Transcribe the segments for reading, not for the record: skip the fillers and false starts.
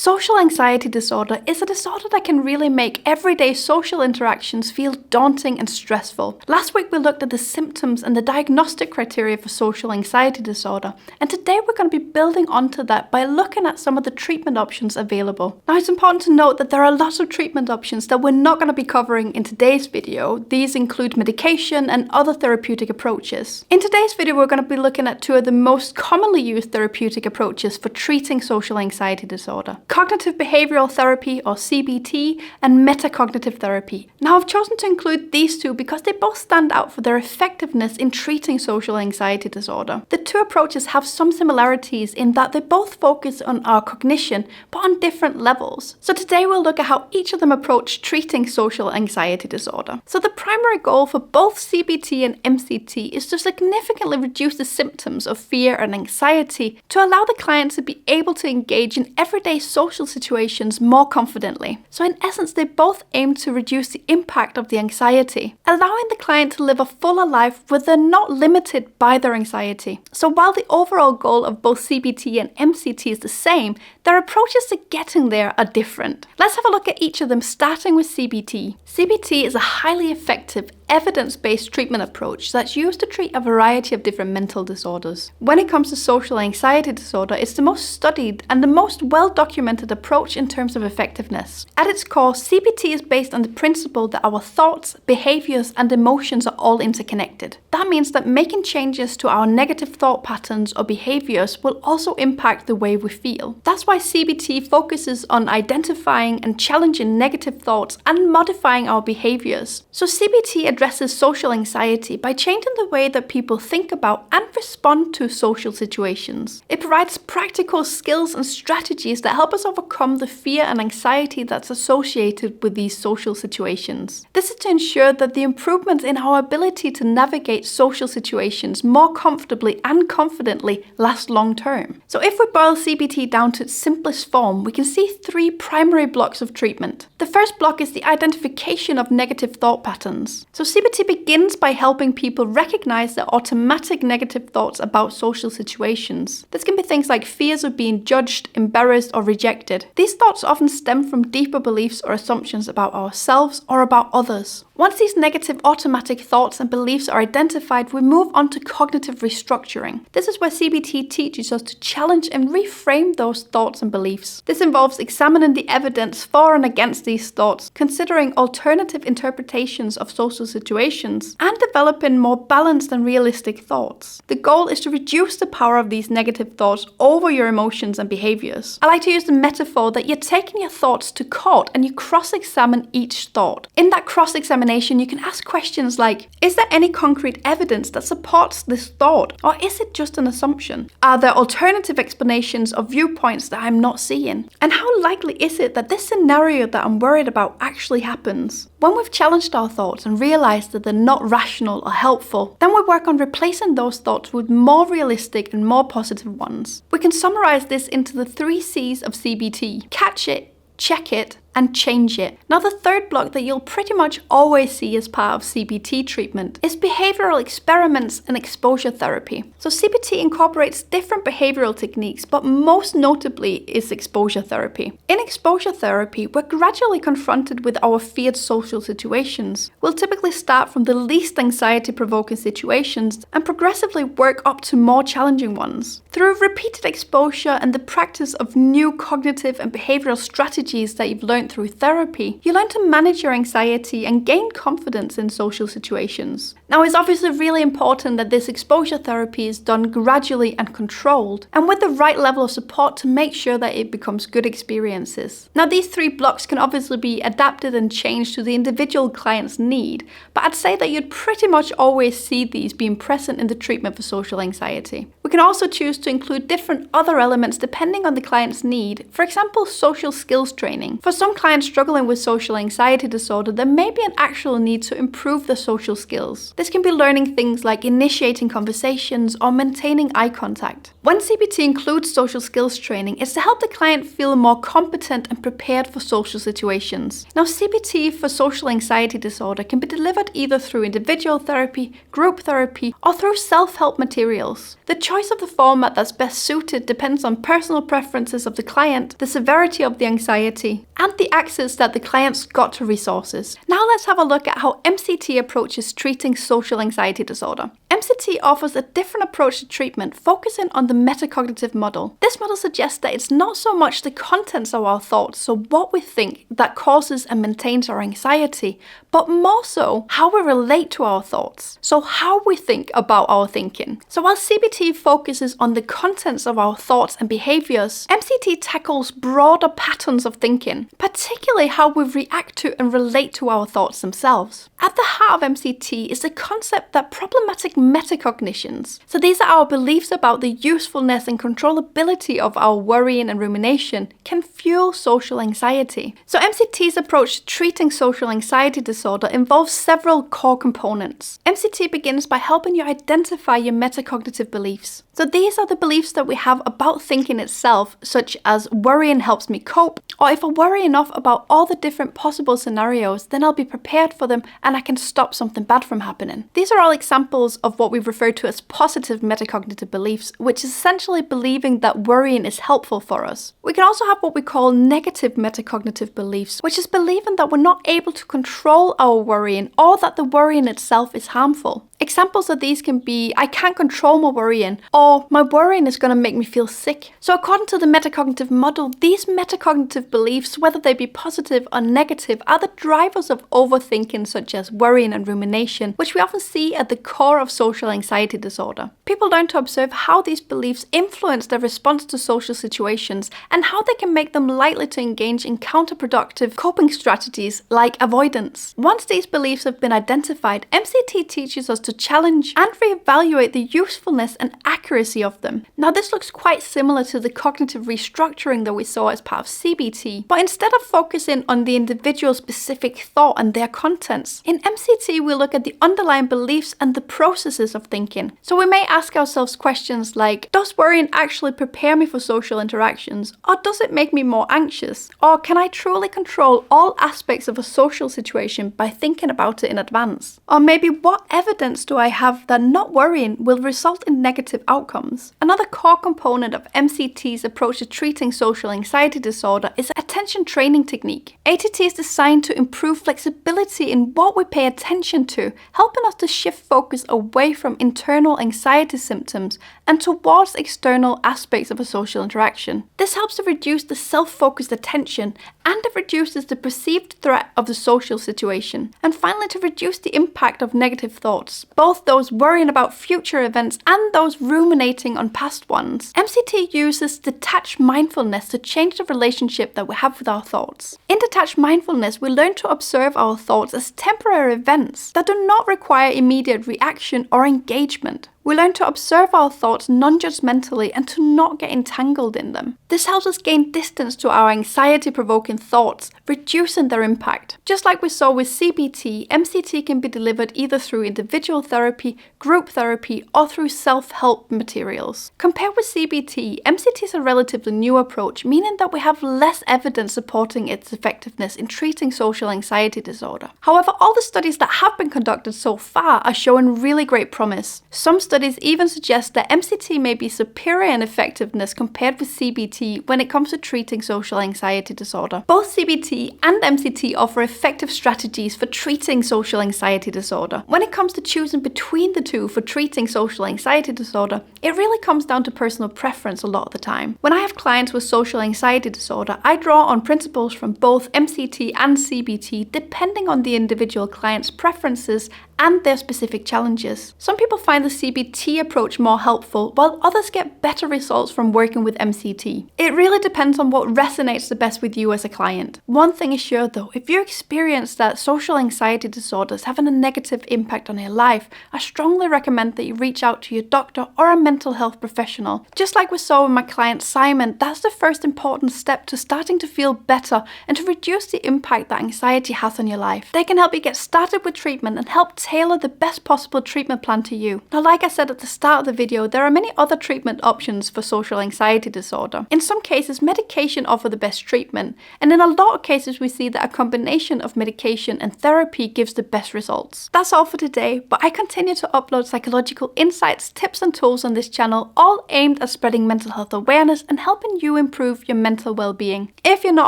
Social anxiety disorder is a disorder that can really make everyday social interactions feel daunting and stressful. Last week we looked at the symptoms and the diagnostic criteria for social anxiety disorder, and today we're going to be building onto that by looking at some of the treatment options available. Now it's important to note that there are lots of treatment options that we're not going to be covering in today's video. These include medication and other therapeutic approaches. In today's video we're going to be looking at two of the most commonly used therapeutic approaches for treating social anxiety disorder: cognitive behavioral therapy, or CBT, and metacognitive therapy. Now I've chosen to include these two because they both stand out for their effectiveness in treating social anxiety disorder. The two approaches have some similarities in that they both focus on our cognition, but on different levels. So today we'll look at how each of them approach treating social anxiety disorder. So the primary goal for both CBT and MCT is to significantly reduce the symptoms of fear and anxiety to allow the client to be able to engage in everyday social situations more confidently. So in essence, they both aim to reduce the impact of the anxiety, allowing the client to live a fuller life where they're not limited by their anxiety. So while the overall goal of both CBT and MCT is the same, their approaches to getting there are different. Let's have a look at each of them, starting with CBT. CBT is a highly effective, evidence-based treatment approach that's used to treat a variety of different mental disorders. When it comes to social anxiety disorder, it's the most studied and the most well-documented approach in terms of effectiveness. At its core, CBT is based on the principle that our thoughts, behaviors, and emotions are all interconnected. That means that making changes to our negative thought patterns or behaviors will also impact the way we feel. That's why CBT focuses on identifying and challenging negative thoughts and modifying our behaviors. So CBT addresses social anxiety by changing the way that people think about and respond to social situations. It provides practical skills and strategies that help us overcome the fear and anxiety that's associated with these social situations. This is to ensure that the improvements in our ability to navigate social situations more comfortably and confidently last long term. So if we boil CBT down to its simplest form, we can see three primary blocks of treatment. The first block is the identification of negative thought patterns. So CBT begins by helping people recognize their automatic negative thoughts about social situations. This can be things like fears of being judged, embarrassed, or rejected. These thoughts often stem from deeper beliefs or assumptions about ourselves or about others. Once these negative automatic thoughts and beliefs are identified, we move on to cognitive restructuring. This is where CBT teaches us to challenge and reframe those thoughts and beliefs. This involves examining the evidence for and against these thoughts, considering alternative interpretations of social situations, and developing more balanced and realistic thoughts. The goal is to reduce the power of these negative thoughts over your emotions and behaviors. I like to use the metaphor that you're taking your thoughts to court and you cross-examine each thought. In that cross-examination, you can ask questions like, is there any concrete evidence that supports this thought? Or is it just an assumption? Are there alternative explanations or viewpoints that I'm not seeing? And how likely is it that this scenario that I'm worried about actually happens? When we've challenged our thoughts and realized that they're not rational or helpful, then we work on replacing those thoughts with more realistic and more positive ones. We can summarize this into the 3 C's of CBT: catch it, check it, and change it. Now the third block that you'll pretty much always see as part of CBT treatment is behavioral experiments and exposure therapy. So CBT incorporates different behavioral techniques, but most notably is exposure therapy. In exposure therapy, we're gradually confronted with our feared social situations. We'll typically start from the least anxiety-provoking situations and progressively work up to more challenging ones. Through repeated exposure and the practice of new cognitive and behavioral strategies that you've learned through therapy, you learn to manage your anxiety and gain confidence in social situations. Now, it's obviously really important that this exposure therapy is done gradually and controlled, and with the right level of support to make sure that it becomes good experiences. Now, these 3 blocks can obviously be adapted and changed to the individual client's need, but I'd say that you'd pretty much always see these being present in the treatment for social anxiety. We can also choose to include different other elements depending on the client's need. For example, social skills training. For some some clients struggling with social anxiety disorder, there may be an actual need to improve their social skills. This can be learning things like initiating conversations or maintaining eye contact. When CBT includes social skills training, it's to help the client feel more competent and prepared for social situations. Now, CBT for social anxiety disorder can be delivered either through individual therapy, group therapy, or through self-help materials. The choice of the format that's best suited depends on personal preferences of the client, the severity of the anxiety, and the access that the client's got to resources. Now let's have a look at how MCT approaches treating social anxiety disorder. MCT offers a different approach to treatment, focusing on the metacognitive model. This model suggests that it's not so much the contents of our thoughts, so what we think, that causes and maintains our anxiety, but more so how we relate to our thoughts, so how we think about our thinking. So while CBT focuses on the contents of our thoughts and behaviors, MCT tackles broader patterns of thinking, particularly how we react to and relate to our thoughts themselves. At the heart of MCT is the concept that problematic metacognitions, so these are our beliefs about the usefulness and controllability of our worrying and rumination, can fuel social anxiety. So MCT's approach to treating social anxiety disorder involves several core components. MCT begins by helping you identify your metacognitive beliefs. So these are the beliefs that we have about thinking itself, such as worrying helps me cope, or if I worry enough about all the different possible scenarios, then I'll be prepared for them and I can stop something bad from happening. These are all examples of what we refer to as positive metacognitive beliefs, which is essentially believing that worrying is helpful for us. We can also have what we call negative metacognitive beliefs, which is believing that we're not able to control our worrying or that the worrying itself is harmful. Examples of these can be, I can't control my worrying, or my worrying is going to make me feel sick. So according to the metacognitive model, these metacognitive beliefs, whether they be positive or negative, are the drivers of overthinking such as worrying and rumination, which we often see at the core of social anxiety disorder. People learn to observe how these beliefs influence their response to social situations and how they can make them likely to engage in counterproductive coping strategies like avoidance. Once these beliefs have been identified, MCT teaches us to challenge and reevaluate the usefulness and accuracy of them. Now, this looks quite similar to the cognitive restructuring that we saw as part of CBT, but instead of focusing on the individual specific thought and their contents, in MCT we look at the underlying beliefs and the processes of thinking. So we may ask ourselves questions like, does worrying actually prepare me for social interactions, or does it make me more anxious? Or can I truly control all aspects of a social situation by thinking about it in advance? Or maybe what evidence do I have that not worrying will result in negative outcomes? Another core component of MCT's approach to treating social anxiety disorder is attention training technique. ATT is designed to improve flexibility in what we pay attention to, helping us to shift focus away from internal anxiety symptoms and towards external aspects of a social interaction. This helps to reduce the self-focused attention, and it reduces the perceived threat of the social situation. And finally, to reduce the impact of negative thoughts, both those worrying about future events and those ruminating on past ones. MCT uses detached mindfulness to change the relationship that we have with our thoughts. In detached mindfulness, we learn to observe our thoughts as temporary events that do not require immediate reaction or engagement. We learn to observe our thoughts non-judgmentally and to not get entangled in them. This helps us gain distance to our anxiety-provoking thoughts, reducing their impact. Just like we saw with CBT, MCT can be delivered either through individual therapy, group therapy, or through self-help materials. Compared with CBT, MCT is a relatively new approach, meaning that we have less evidence supporting its effectiveness in treating social anxiety disorder. However, all the studies that have been conducted so far are showing really great promise. Some studies even suggest that MCT may be superior in effectiveness compared with CBT when it comes to treating social anxiety disorder. Both CBT and MCT offer effective strategies for treating social anxiety disorder. When it comes to choosing between the two for treating social anxiety disorder, it really comes down to personal preference a lot of the time. When I have clients with social anxiety disorder, I draw on principles from both MCT and CBT depending on the individual client's preferences and their specific challenges. Some people find the CBT approach more helpful, while others get better results from working with MCT. It really depends on what resonates the best with you as a client. One thing is sure though, if you experience that social anxiety disorders having a negative impact on your life, I strongly recommend that you reach out to your doctor or a mental health professional. Just like we saw with my client Simon, that's the first important step to starting to feel better and to reduce the impact that anxiety has on your life. They can help you get started with treatment and help tailor the best possible treatment plan to you. Now, like I said at the start of the video, there are many other treatment options for social anxiety disorder. In some cases, medication offers the best treatment, and in a lot of cases we see that a combination of medication and therapy gives the best results. That's all for today, but I continue to upload psychological insights, tips and tools on this channel, all aimed at spreading mental health awareness and helping you improve your mental well-being. If you're not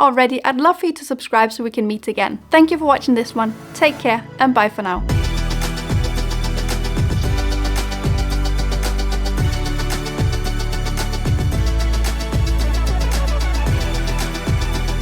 already, I'd love for you to subscribe so we can meet again. Thank you for watching this one. Take care and bye for now.